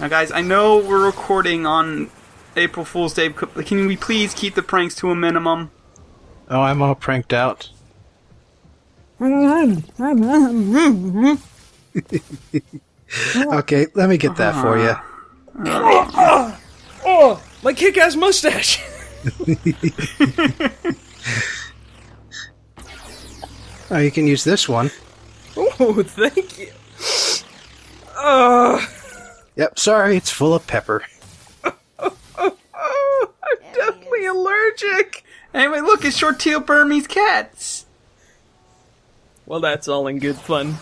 Now, guys, I know we're recording on April Fool's Day, but can we please keep the pranks to a minimum? Oh, I'm all pranked out. Okay, let me get that for you. Oh, my kick-ass mustache! Oh, you can use this one. Oh, thank you. Yep, sorry, it's full of pepper. I'm definitely allergic. Anyway, look, it's short tail Burmese cats. Well, that's all in good fun.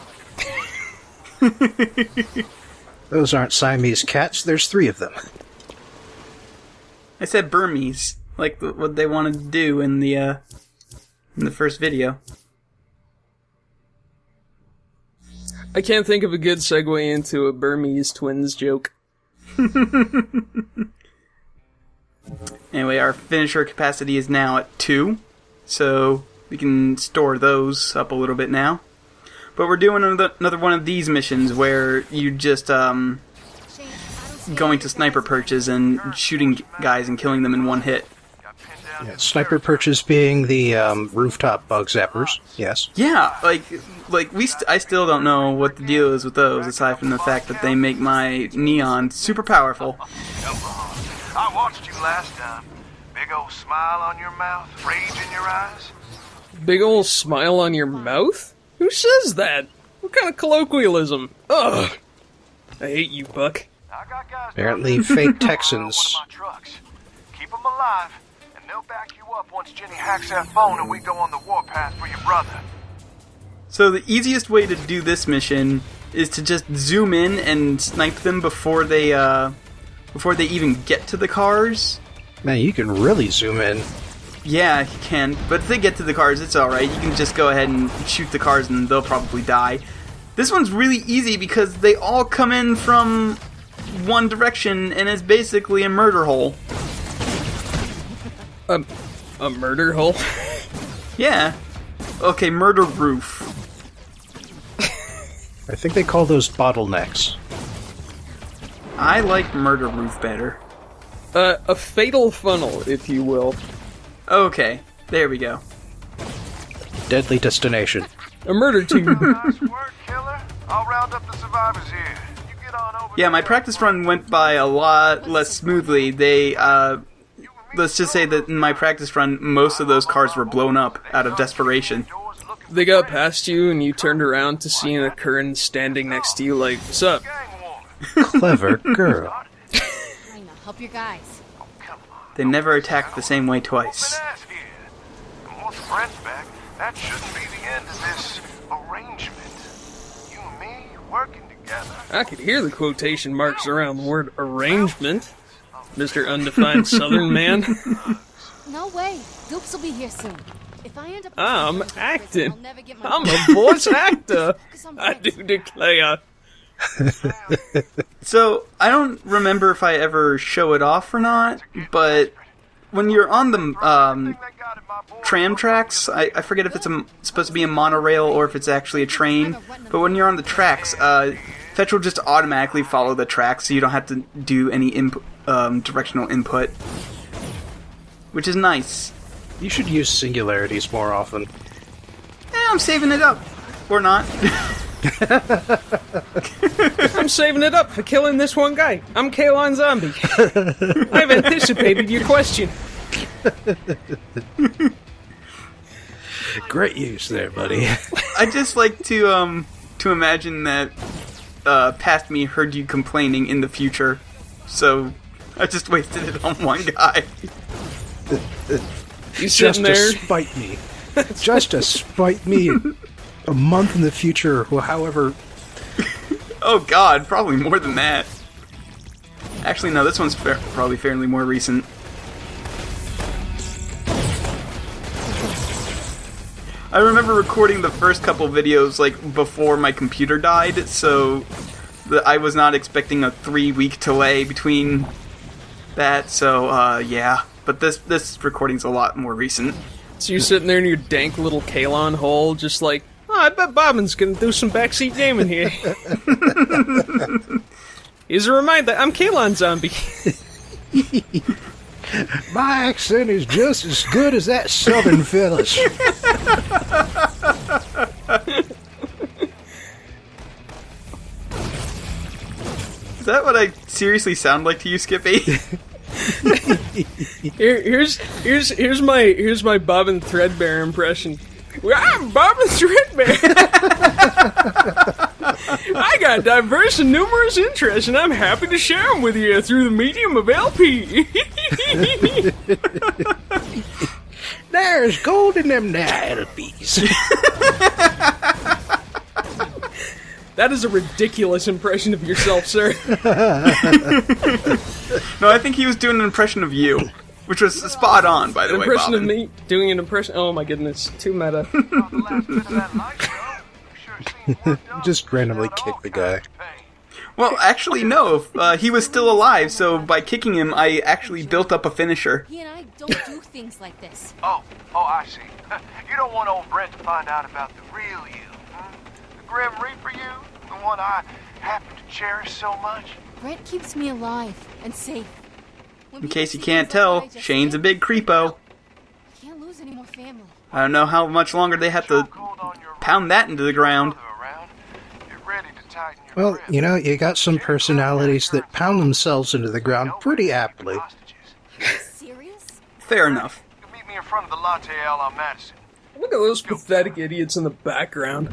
Those aren't Siamese cats, there's 3 of them. I said Burmese, like what they wanted to do in the first video. I can't think of a good segue into a Burmese twins joke. Anyway, our finisher capacity is now at 2, so we can store those up a little bit now. But we're doing another one of these missions where you just going to sniper perches and shooting guys and killing them in one hit. Yeah, sniper perches being the rooftop bug zappers, yes. Yeah, I still don't know what the deal is with those, aside from the fact that they make my neon super powerful. I watched you last time. Big old smile on your mouth, rage in your eyes. Big ol' smile on your mouth? Who says that? What kind of colloquialism? Ugh! I hate you, Buck. I got guys Apparently fake Texans. one of my trucks. Keep them alive, and they'll back you up once Jenny hacks that phone and we go on the warpath for your brother. So the easiest way to do this mission is to just zoom in and snipe them before they even get to the cars. Man, you can really zoom in. Yeah, you can, but if they get to the cars, it's alright. You can just go ahead and shoot the cars and they'll probably die. This one's really easy because they all come in from one direction and it's basically a murder hole. A murder hole? Yeah. Okay, murder roof. I think they call those bottlenecks. I like murder roof better. A fatal funnel, if you will. Okay, there we go. Deadly destination. A murder tube. Nice work, killer. I'll round up the survivors here. You get on over Yeah, my there. practice run went by a lot less smoothly. Let's just say that in my practice run, most of those cars were blown up out of desperation. They got past you and you turned around to see an Occurrence standing next to you like, "What's up?" Clever girl. Trying to help your guys. They never attacked the same way twice. And once Brent's back, that shouldn't be the end of this arrangement. You and me working together. I could hear the quotation marks around the word arrangement, Mr. Undefined Southern Man. No way. Dupes will be here soon. If I end up I'm I'll acting. never get my I'm a voice actor. 'Cause I'm I do Brent. declare. So, I don't remember if I ever show it off or not, but when you're on the tram tracks, I forget if it's supposed to be a monorail or if it's actually a train, but when you're on the tracks, Fetch will just automatically follow the tracks so you don't have to do any directional input, which is nice. You should use singularities more often. I'm saving it up. Or not. I'm saving it up for killing this one guy. I'm kalonZombie. I've anticipated your question. Great use there, buddy. I just like to imagine that past me heard you complaining in the future, so I just wasted it on one guy. You Just sitting to there? spite me. Just to spite me a month in the future, or however. Oh god, probably more than that. Actually, no, this one's probably fairly more recent. I remember recording the first couple videos, like, before my computer died, so I was not expecting a 3-week delay between that, so, yeah. But this recording's a lot more recent. So you're sitting there in your dank little Kalon hole, just like, oh, I bet Bobbin's gonna do some backseat gaming here. Here's a reminder, I'm kalonZombie. My accent is just as good as that southern fella's. Is that what I seriously sound like to you, Skippy? Here's my Bobbin Threadbare impression. Well, I'm Bobbin Threadbare. I got diverse and numerous interests, and I'm happy to share them with you through the medium of LP. There's gold in them LPs. That is a ridiculous impression of yourself, sir. No, I think he was doing an impression of you, which was spot on, by the An way, impression of Bobbin. me doing an impression. Oh my goodness, too meta. Just randomly kick the guy. Well, actually, no. He was still alive, so by kicking him, I actually built up a finisher. He and I don't do things like this. Oh, I see. You don't want old Brent to find out about the real you, hmm? The Grim Reaper you? The one I happen to cherish so much? Brent keeps me alive and safe. When In people case you see can't things like tell, I just Shane's a can't- big creepo. I can't lose any more family. I don't know how much longer they have to pound that into the ground. Get ready to tighten your Well, grip. you know, you got some personalities that pound themselves into the ground pretty aptly. Hostages. Are you serious? Fair enough. You can meet me in front of the Latte Ale on Madison. Look at those pathetic idiots in the background.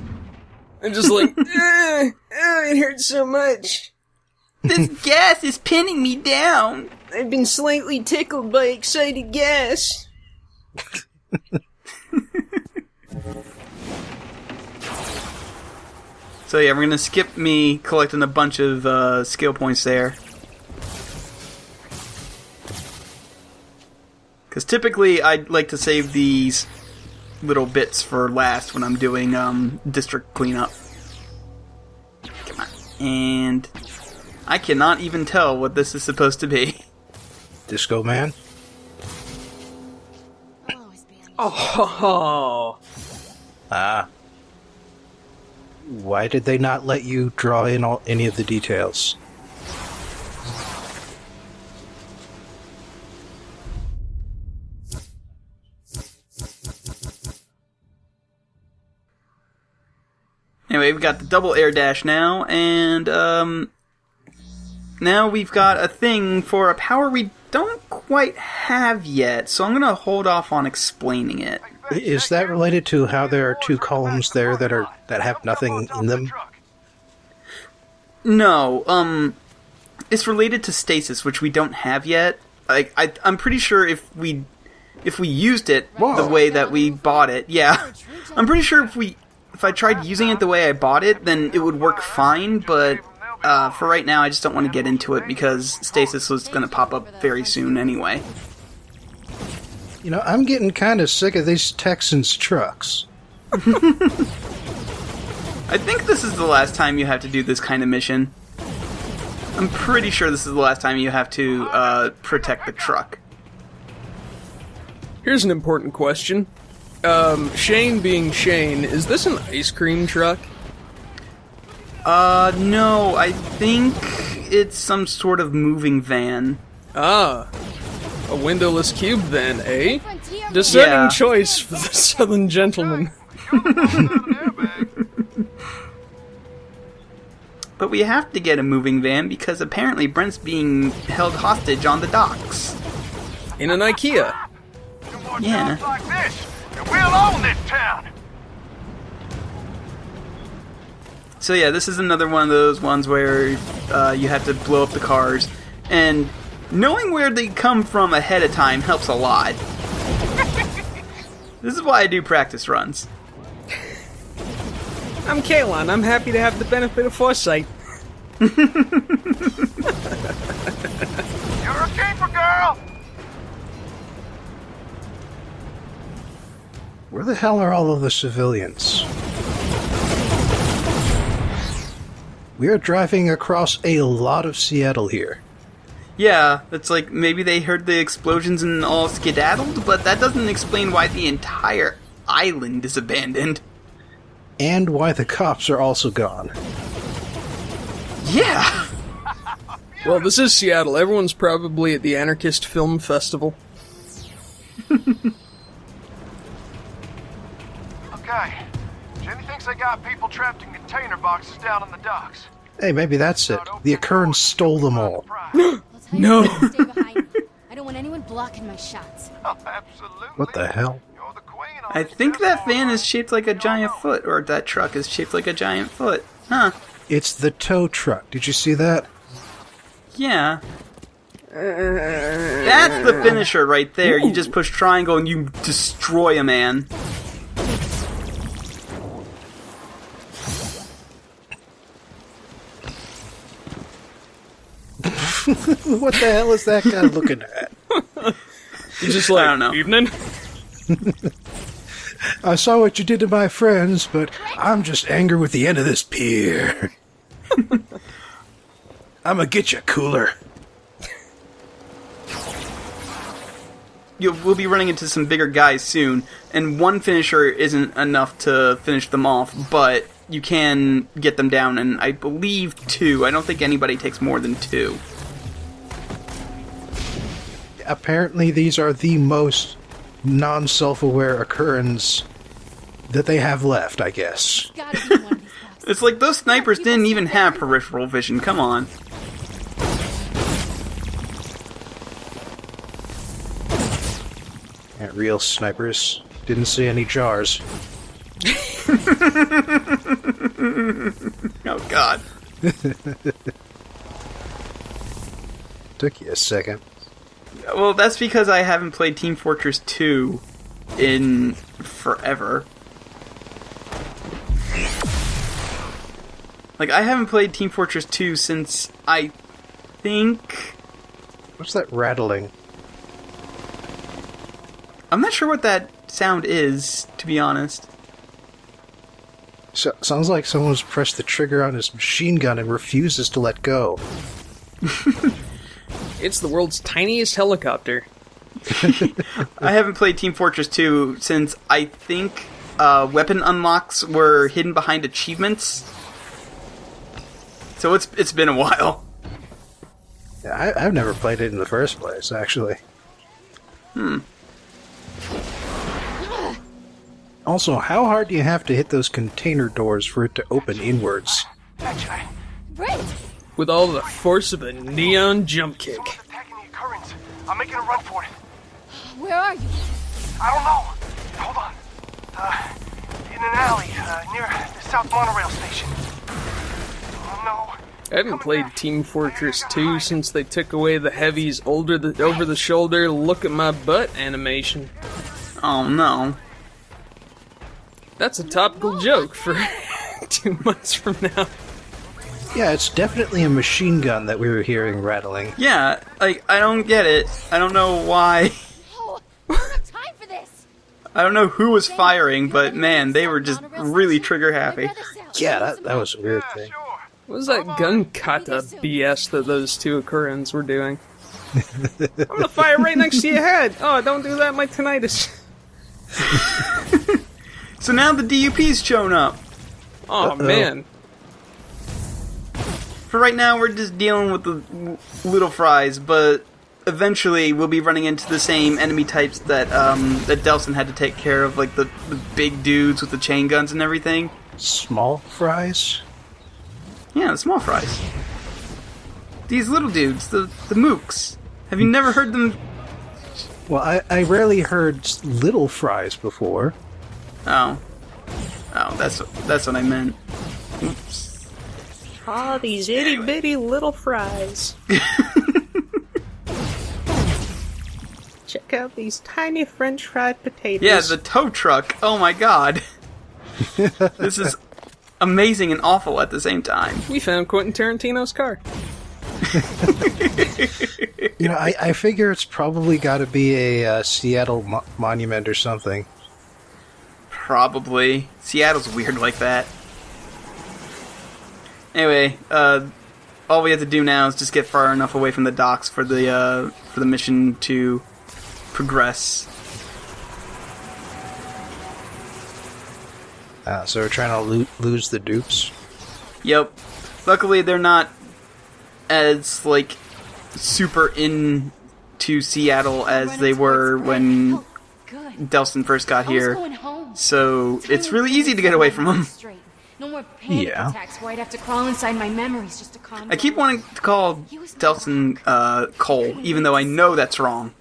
I'm just like, it hurts so much. This gas is pinning me down. I've been slightly tickled by excited gas. So yeah, we're gonna skip me collecting a bunch of skill points there. Because typically I'd like to save these little bits for last when I'm doing district cleanup. Come on. And I cannot even tell what this is supposed to be. Disco Man? I'll always be on Oh, Ah. Why did they not let you draw in any of the details? Anyway, we've got the double air dash now, and now we've got a thing for a power we don't quite have yet, so I'm going to hold off on explaining it. Is that related to how there are two columns there that have nothing in them? No, it's related to stasis, which we don't have yet. I'm pretty sure if we used it the way that we bought it, yeah, I'm pretty sure if I tried using it the way I bought it, then it would work fine, but for right now I just don't want to get into it because stasis was going to pop up very soon anyway. You know, I'm getting kind of sick of these Texans trucks. I think this is the last time you have to do this kind of mission. I'm pretty sure this is the last time you have to protect the truck. here's an important question. Shane being Shane, is this an ice cream truck? No, I think it's some sort of moving van. Ah, a windowless cube then, eh? Frontier Discerning Yeah. choice for the southern gentleman. But we have to get a moving van because apparently Brent's being held hostage on the docks. In an IKEA. Two more Yeah. towns like this, and we'll own this town. So yeah, this is another one of those ones where you have to blow up the cars, and knowing where they come from ahead of time helps a lot. This is why I do practice runs. I'm Kalon. I'm happy to have the benefit of foresight. You're a keeper, girl. Where the hell are all of the civilians? We are driving across a lot of Seattle here. Yeah, it's like maybe they heard the explosions and all skedaddled, but that doesn't explain why the entire island is abandoned. And why the cops are also gone. Yeah! Well, this is Seattle. Everyone's probably at the Anarchist Film Festival. Okay. Jenny thinks they got people trapped in container boxes down on the docks. Hey, maybe that's it. The occurrence stole them all. I'll tell No. you to stay behind me. I don't want anyone blocking my shots. Oh, absolutely. What the hell? You're the queen on I this think vessel, that van all is right. shaped like a giant foot, or that truck is shaped like a giant foot. Huh. It's the tow truck. Did you see that? Yeah. That's the finisher right there. You just push triangle and you destroy a man. What the hell is that guy looking at? He's just like, I don't know. evening? I saw what you did to my friends, but I'm just angry with the end of this pier. I'ma get you, cooler. We'll be running into some bigger guys soon, and one finisher isn't enough to finish them off, but you can get them down, and I believe 2. I don't think anybody takes more than 2. Apparently these are the most non-self-aware occurrence that they have left, I guess. Gotta be in one of these boxes. It's like those snipers didn't even have peripheral vision, come on. Yeah, real snipers. Didn't see any jars. Oh god. Took you a second. Well, that's because I haven't played Team Fortress 2 in forever. Like, I haven't played Team Fortress 2 since, I think... What's that rattling? I'm not sure what that sound is, to be honest. Sounds like someone's pressed the trigger on his machine gun and refuses to let go. It's the world's tiniest helicopter. I haven't played Team Fortress 2 since I think weapon unlocks were hidden behind achievements. So it's been a while. Yeah, I've never played it in the first place, actually. Also, how hard do you have to hit those container doors for it to open inwards? Betcha. Brent! With all the force of a neon jump kick. Someone's attacking the occurrence. I'm making a run for it. Where are you? I don't know. Hold on. In an alley near the South Monorail station. Oh no. I haven't played Team Fortress 2 since they took away the heavy's over-the-shoulder look-at-my-butt animation. Oh no. That's a topical joke for 2 months from now. Yeah, it's definitely a machine gun that we were hearing rattling. Yeah, like, I don't get it. I don't know why. Oh, I don't have time for this! I don't know who was firing, but man, they were just really trigger happy. Yeah, that was a weird thing. Sure. What was that gun kata BS that those two occurrence were doing? I'm gonna fire right next to your head! Oh, don't do that, my tinnitus. So now the DUP's shown up. Oh, man. For right now, we're just dealing with the little fries, but eventually we'll be running into the same enemy types that that Delson had to take care of, like the big dudes with the chain guns and everything. Small fries? Yeah, the small fries. These little dudes, the mooks. Have you never heard them? Well, I rarely heard little fries before. Oh, that's what I meant. Oops. Ah, these itty bitty little fries. Check out these tiny French fried potatoes. Yeah, the tow truck. Oh my god. This is amazing and awful at the same time. We found Quentin Tarantino's car. You know, I figure it's probably got to be a Seattle monument or something. Probably. Seattle's weird like that. Anyway, all we have to do now is just get far enough away from the docks for the mission to progress. So we're trying to lose the dupes. Yep. Luckily, they're not as, like, super into Seattle as they were when Delson first got here. So it's really easy to get away from them. No more panic Yeah. attacks where I'd have to crawl inside my memories just to calm I keep down. wanting to call Delson Cole, even though I know that's wrong.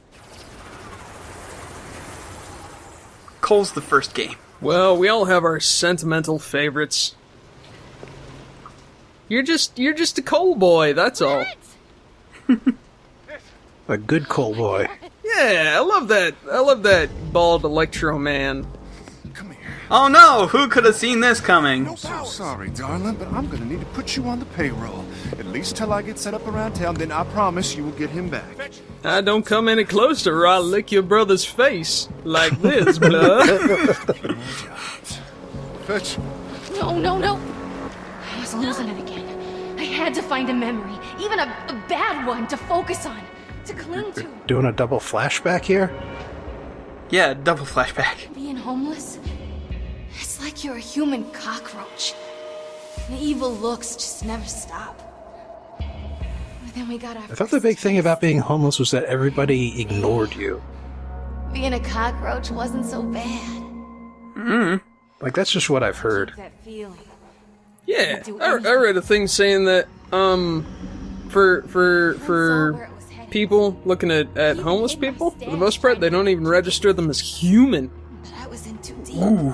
Cole's the first game. Well, we all have our sentimental favorites. You're just a coal boy, that's all. A good coal boy. Yeah, I love that bald Electro Man. Come here. Oh no! Who could have seen this coming? So sorry, darling, but I'm gonna need to put you on the payroll. At least till I get set up around town, then I promise you will get him back. Don't come any closer or I'll lick your brother's face. Like this, blood. Fetch. No. I was losing it again. I had to find a memory, even a bad one, to focus on, to cling to. Doing a double flashback here? Yeah, double flashback. Being homeless, it's like you're a human cockroach. The evil looks just never stop. But then we got our I thought the big thing about being homeless was that everybody ignored you. being a cockroach wasn't so bad. Like, that's just what I've heard. That feeling. Yeah, I read a thing saying that for people looking at homeless people, for the most part, they don't even register them as human. But I was in too deep. Ooh.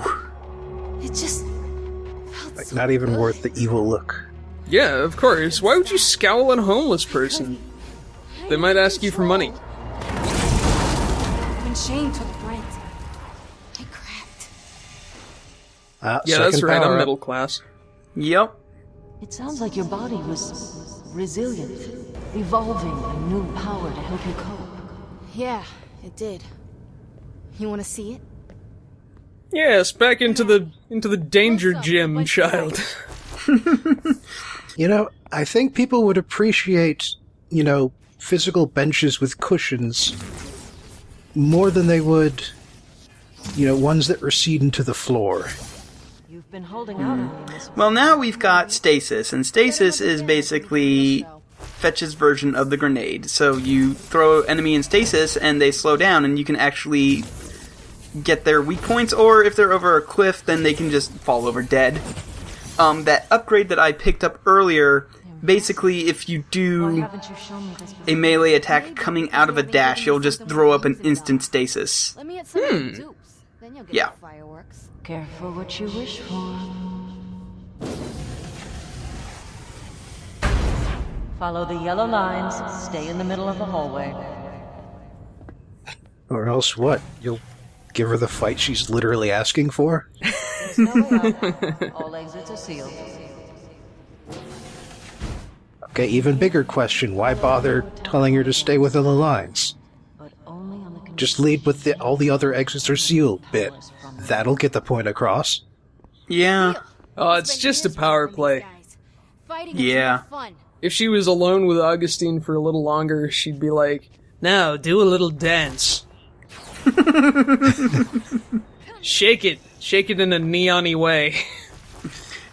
It just felt Like, so not even good. worth the evil look. Yeah, of course. Why would you scowl at a homeless person? They might ask you for money. When Shane took Brent, I cracked. Yeah, that's Second right. power I'm up. middle class. Yep. It sounds like your body was resilient, evolving a new power to help you cope. Yeah, it did. You want to see it? Yes, back into the danger gym, child. You know, I think people would appreciate, physical benches with cushions more than they would, ones that recede into the floor. You've been holding out on me, Miss. Well, now we've got stasis, and stasis is basically Fetch's version of the grenade. So you throw enemy in stasis, and they slow down, and you can actually get their weak points, or if they're over a cliff, then they can just fall over dead. That upgrade that I picked up earlier, basically, if you Why do haven't you shown me this a before? melee attack coming out of a dash, you'll just throw up an instant stasis. Let me get some of the dupes. Then you'll get Yeah. the fireworks. Careful what you wish for. Follow the yellow lines, stay in the middle of the hallway. Or else what? You'll give her the fight she's literally asking for? There's no way out. All exits are sealed. Okay, even bigger question. Why bother telling her to stay within the lines? But only on the condition Just lead with all the other exits are sealed bit. That'll get the point across. Yeah. Oh, it's just a power play. Fighting Yeah. is no fun. If she was alone with Augustine for a little longer, she'd be like, "Now, do a little dance. Shake it in a neon-y way."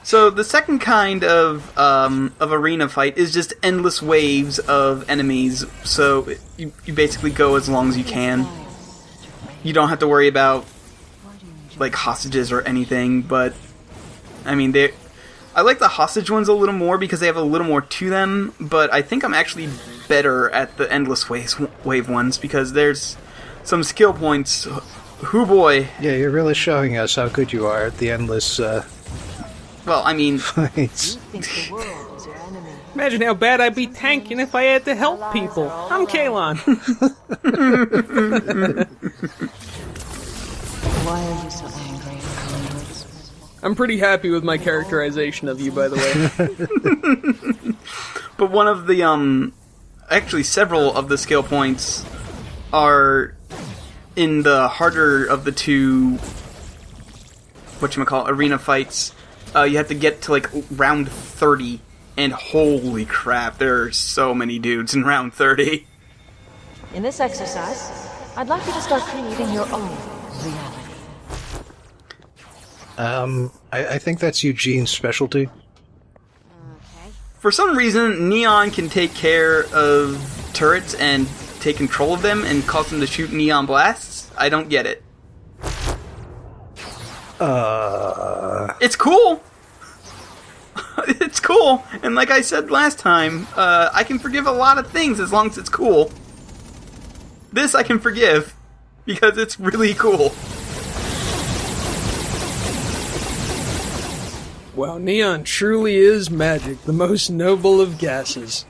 So the second kind of arena fight is just endless waves of enemies. So you basically go as long as you can. You don't have to worry about like hostages or anything. But I mean, I like the hostage ones a little more because they have a little more to them. But I think I'm actually better at the endless wave ones because there's some skill points. Hoo boy. Yeah, you're really showing us how good you are at the endless Well, I mean, fights. think the world is your enemy. Imagine how bad I'd be tanking if I had to help people. I'm Kalon. Why are you so angry, Conduits? I'm pretty happy with my characterization of you, by the way. but one of the actually several of the skill points are in the harder of the two arena fights. You have to get to like round 30, and holy crap, there are so many dudes in round 30. In this exercise, I'd like you to start creating your own reality. I think that's Eugene's specialty. For some reason, Neon can take care of turrets and take control of them and cause them to shoot neon blasts. I don't get it. It's cool. It's cool. And like I said last time, I can forgive a lot of things as long as it's cool. This I can forgive because it's really cool. Wow, neon truly is magic, the most noble of gases.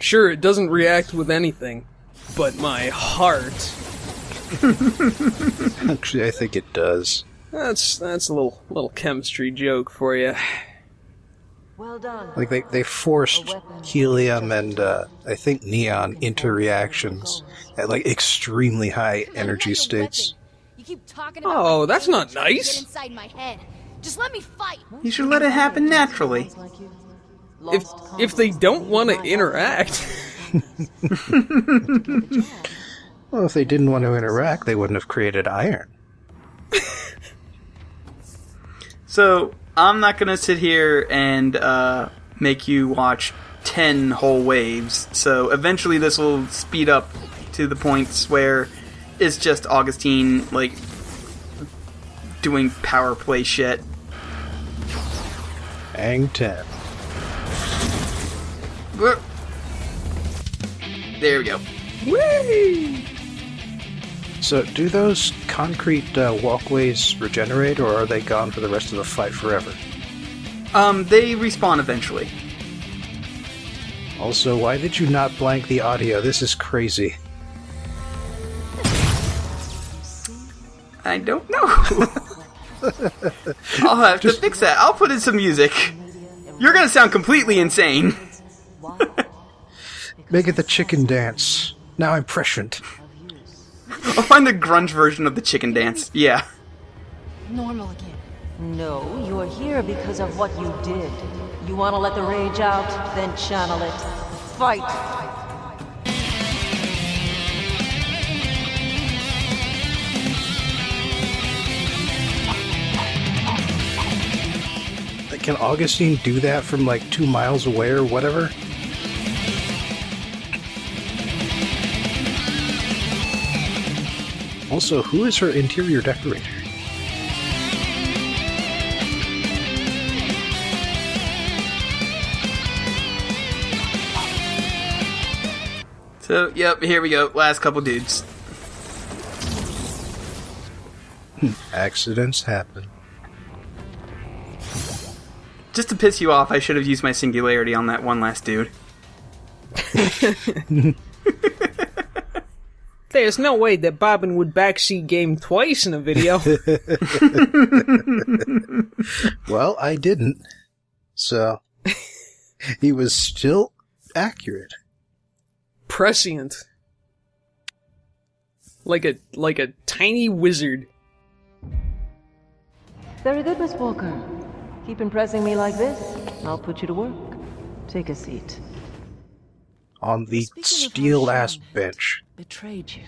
Sure, it doesn't react with anything, but my heart... Actually, I think it does. That's a little chemistry joke for you. Well done. Like, they forced helium and, I think neon into reactions at, like, extremely high energy states. You keep talking about Oh, my that's brain, not but you can't nice. get inside my head. Just let me fight. You should let it happen naturally. If they don't want to interact... Well, if they didn't want to interact, they wouldn't have created iron. So, I'm not gonna sit here and make you watch 10 whole waves. So, eventually this will speed up to the points where it's just Augustine, like, doing power play shit. Ang 10. There we go. Whee! So, do those concrete walkways regenerate, or are they gone for the rest of the fight forever? They respawn eventually. Also, why did you not blank the audio? This is crazy. I don't know. I'll have to fix that. I'll put in some music. You're gonna sound completely insane. Make it the chicken dance. Now I'm prescient. I'll find the grunge version of the chicken dance. Yeah. Normal again. No, you're here because of what you did. You want to let the rage out? Then channel it. Fight! Can Augustine do that from like 2 miles away or whatever? Also, who is her interior decorator? So, yep, here we go. Last couple dudes. Accidents happen. Just to piss you off, I should have used my singularity on that one last dude. There's no way that Bobbin would backseat game twice in a video. Well, I didn't. So, he was still accurate. Prescient. Like a tiny wizard. Very good, Miss Walker. Keep impressing me like this. I'll put you to work. Take a seat. On the Speaking of how steel-ass Charlotte bench. betrayed you.